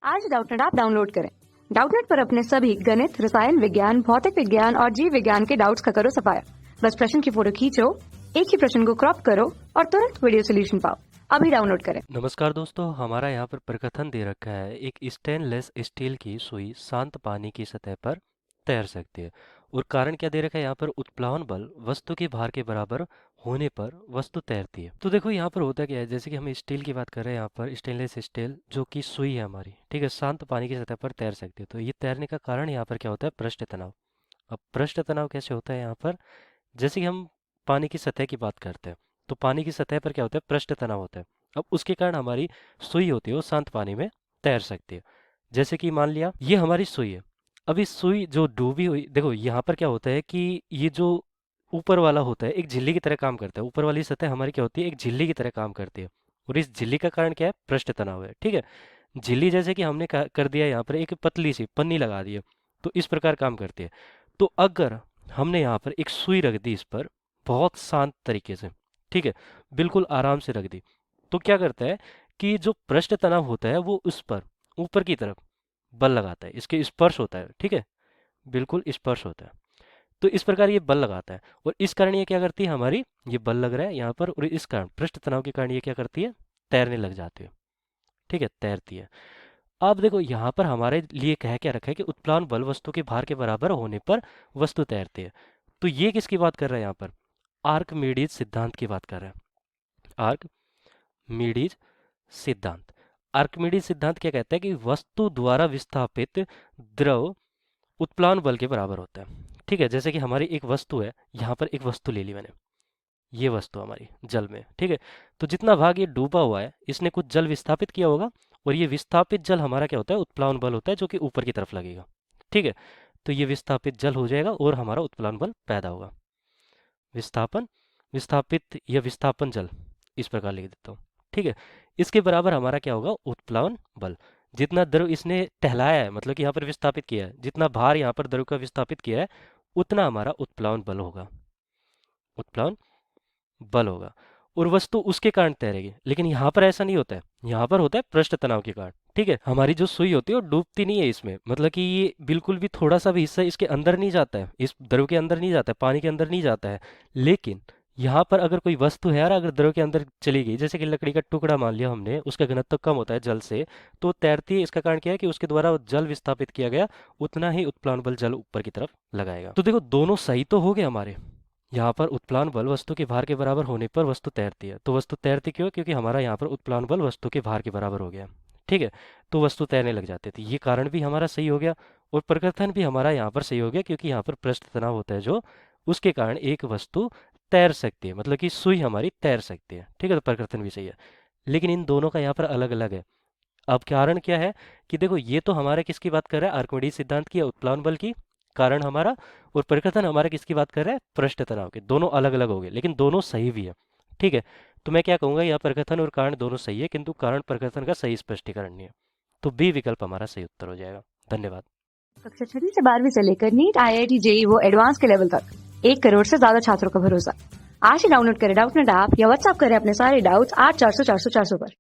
आज Doubtnut app download करें। Doubtnut पर अपने सभी गणित, रसायन विज्ञान, भौतिक विज्ञान और जीव विज्ञान के डाउट्स का करो सफाया। बस प्रश्न की फोटो खींचो, एक ही प्रश्न को क्रॉप करो और तुरंत वीडियो सोल्यूशन पाओ। अभी डाउनलोड करें। नमस्कार दोस्तों, हमारा यहाँ पर प्रकथन दे रखा है। एक स्टेनलेस स्टील की सुई शांत पानी की सतह पर तैर सकती है। और कारण क्या दे रखा है यहाँ पर? उत्प्लावन बल वस्तु के भार के बराबर होने पर वस्तु तैरती है। तो देखो यहाँ पर होता क्या है, जैसे कि हम स्टील की बात कर रहे हैं, यहाँ पर स्टेनलेस स्टील जो कि सुई है हमारी, ठीक है, शांत पानी की सतह पर तैर सकती है। तो ये तैरने का कारण यहाँ पर क्या होता है? पृष्ठ तनाव। अब पृष्ठ तनाव कैसे होता है यहाँ पर? जैसे कि हम पानी की सतह की बात करते हैं, तो पानी की सतह पर क्या होता है? पृष्ठ तनाव होता है। अब उसके कारण हमारी सुई होती है वो शांत पानी में तैर सकती है। जैसे कि मान लिया ये हमारी सुई है। अब इस सुई जो डूबी हुई, देखो यहाँ पर क्या होता है कि ये जो ऊपर वाला होता है एक झिल्ली की तरह काम करता है। ऊपर वाली सतह हमारी क्या होती है? एक झिल्ली की तरह काम करती है। और इस झिल्ली का कारण क्या है? पृष्ठ तनाव है, ठीक है। झिल्ली जैसे कि हमने कर दिया यहाँ पर एक पतली सी पन्नी लगा दी है, तो इस प्रकार काम करती है। तो अगर हमने यहाँ पर एक सुई रख दी इस पर बहुत शांत तरीके से, ठीक है, बिल्कुल आराम से रख दी, तो क्या करता है कि जो पृष्ठ तनाव होता है वो उस पर ऊपर की तरफ बल लगाता है, इसके स्पर्श होता है, ठीक है, बिल्कुल स्पर्श होता है। तो इस प्रकार ये बल लगाता है और इस कारण ये क्या करती है हमारी, ये बल लग रहा है यहाँ पर और इस कारण पृष्ठ तनाव के कारण ये क्या करती है? तैरने लग जाती है, ठीक है, तैरती है। अब देखो यहाँ पर हमारे लिए कह क्या रखा है कि उत्प्लावन बल वस्तु के भार के बराबर होने पर वस्तु तैरती है। तो ये किसकी बात कर रहा है यहाँ पर? आर्कमिडीज सिद्धांत की बात कर रहा है। आर्कमिडीज सिद्धांत। आर्कमिडीज सिद्धांत क्या कहता है कि वस्तु द्वारा विस्थापित द्रव उत्प्लावन बल के बराबर होता है, ठीक है। जैसे कि हमारी एक वस्तु है, यहाँ पर एक वस्तु ले ली मैंने, ये वस्तु हमारी जल में, ठीक है। तो जितना भाग ये डूबा हुआ है इसने कुछ जल विस्थापित किया होगा और ये विस्थापित जल हमारा क्या होता है? उत्प्लावन बल होता है, जो कि ऊपर की तरफ लगेगा, ठीक है। तो ये विस्थापित जल हो जाएगा और हमारा उत्प्लावन बल पैदा होगा। विस्थापन, विस्थापित या विस्थापन जल, इस प्रकार लिख देता हूँ, ठीक है। इसके बराबर हमारा क्या होगा? उत्प्लावन बल। जितना द्रव इसने टहलाया है, मतलब कि यहाँ पर विस्थापित किया है, जितना भार यहाँ पर द्रव का विस्थापित किया है, उतना हमारा उत्प्लावन बल होगा, उत्प्लावन बल होगा। और वस्तु उसके कारण तैरेगी। लेकिन यहाँ पर ऐसा नहीं होता है, यहाँ पर होता है पृष्ठ तनाव के कारण, ठीक है। हमारी जो सुई होती है वो डूबती नहीं है इसमें, मतलब कि ये बिल्कुल भी थोड़ा सा भी हिस्सा इसके अंदर नहीं जाता है, इस द्रव के अंदर नहीं जाता है, पानी के अंदर नहीं जाता है। लेकिन यहाँ पर अगर कोई वस्तु है यार, अगर द्रव के अंदर चली गई, जैसे कि लकड़ी का टुकड़ा मान लिया हमने, उसका घनत्व कम होता है जल से, तो तैरती है। इसका कारण क्या है कि उसके द्वारा जल विस्थापित किया गया, उतना ही उत्प्लावन बल जल ऊपर की तरफ लगाएगा। तो देखो दोनों सही तो हो गए हमारे। यहाँ पर उत्प्लावन बल वस्तु के भार के बराबर होने पर वस्तु तैरती है। तो वस्तु तैरती क्यों? क्योंकि हमारा यहाँ पर उत्प्लावन बल वस्तु के भार के बराबर हो गया, ठीक है। तो वस्तु तैरने लग जाती थी। ये कारण भी हमारा सही हो गया और प्रकृतन भी हमारा यहाँ पर सही हो गया, क्योंकि यहाँ पर पृष्ठ तनाव होता है जो, उसके कारण एक वस्तु तैर सकती है, मतलब कि सुई हमारी तैर सकती है, ठीक है। तो प्रकृतन भी सही है। लेकिन इन दोनों का यहाँ पर अलग अलग है। अब कारण क्या है कि देखो ये तो हमारे किसकी बात कर रहा है? आर्किमिडीज सिद्धांत की, उत्प्लावन बल की, कारण हमारा। और परिकथन हमारा किसकी बात कर रहा है? पृष्ठ तनाव के। दोनों अलग अलग हो गए, लेकिन दोनों सही भी है, ठीक है। तो मैं क्या कहूंगा, यहाँ परिकथन और कारण दोनों सही है, किंतु कारण परिकथन का सही स्पष्टीकरण नहीं है। तो बी विकल्प हमारा सही उत्तर हो जाएगा। धन्यवाद। कक्षा 6 से 12वीं से लेकर नीट, IIT, JEE वो एडवांस के लेवल तक 1 करोड़ से ज्यादा छात्रों का भरोसा। आज ही डाउनलोड करें डाउटनेट ऐप या व्हाट्सएप करें अपने सारे डाउट्स 8400 400 400 पर।